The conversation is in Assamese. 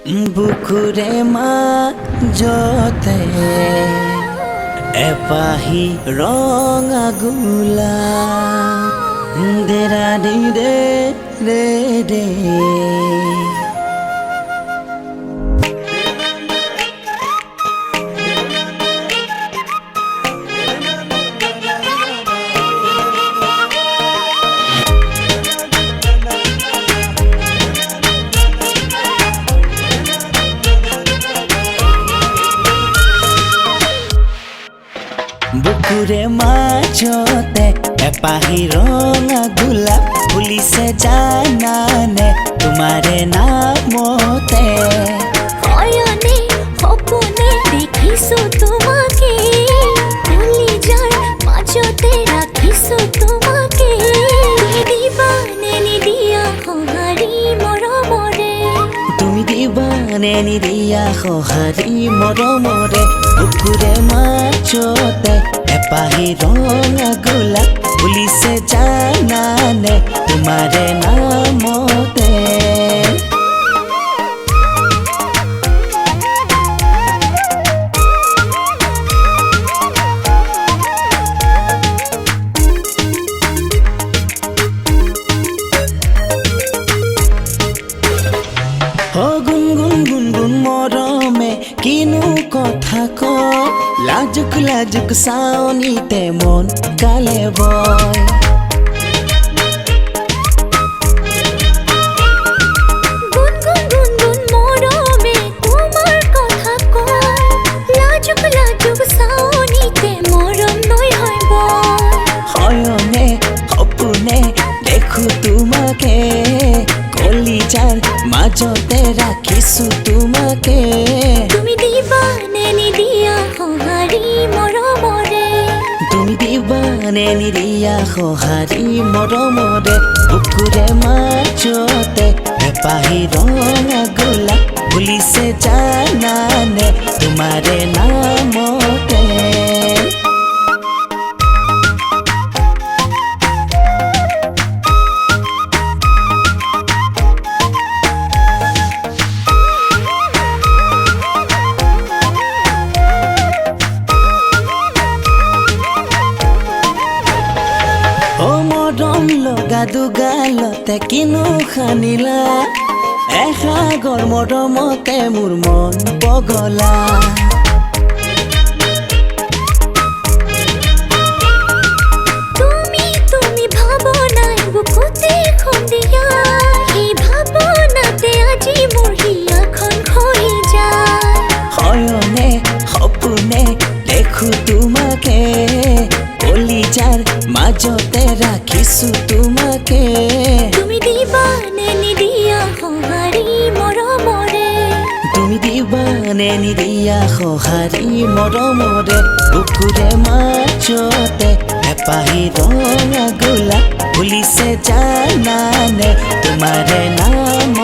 বুকুৰে মাজতে এপাহি ৰঙা গোলা দেৰা দে ৰে দে বুকুৰে মাজতে এপাহি ৰঙা গোলাপ ফুলিছে জানানে তোমাৰে নামতে অয়নে সপোনে দেখিছো তোমাকে কলিজাৰ মাজতে ৰাখিছো তোমাকে দিবানে নিদিয়া সঁহাৰি মৰমৰে তুমি দিবানে নিদিয়া সঁহাৰি মৰমৰে বুকুৰে মাজতে এপাহি ৰঙা গোলাপ ফুলিছে জানানে তোমাৰে নামতে গুণ গুণ গুণ গুণ মৰমে কিনো কথা কয় লাজুক লাজুক চাৱনিতে মন গালে বয় গুণ গুণ গুণ গুণ মৰমে তোমাৰ কথা কয় লাজুক লাজুক চাৱনিতে মৰম নৈ হয় হয়নে সপোনে দেখো তোমাকে কলিজাৰ মাজতে ৰাখিছো তোমাকে তুমি দিবানে নিদিয়া সঁহাৰি মৰমৰে তুমি দিবানে নিদিয়া সঁহাৰি মৰমৰে বুকুৰে মাজতে এপাহি ৰঙা গোলাপ ফুলিছে জানানে তোমাৰে নামতে মৰম লগা দুগালতে কিনো সানিলা এসাগৰ মৰমতে মোৰ মন পগলা তুমি তুমি ভাৱনাই বুকুতে খুন্দিয়া সেই ভাৱনাতে আজি মোৰ হিয়াখন খহি যায় হয়নে সপোনে দেখো তোমাকে কলিজাৰ মাজতে ৰাখিছো তোমাকে তুমি দিবানে নিদিয়া সঁহাৰি মৰমৰে তুমি দিবানে নিদিয়া সঁহাৰি মৰমৰে বুকুৰে মাজতে এপাহি ৰঙা গোলাপ ফুলিছে জানানে তোমাৰে নাম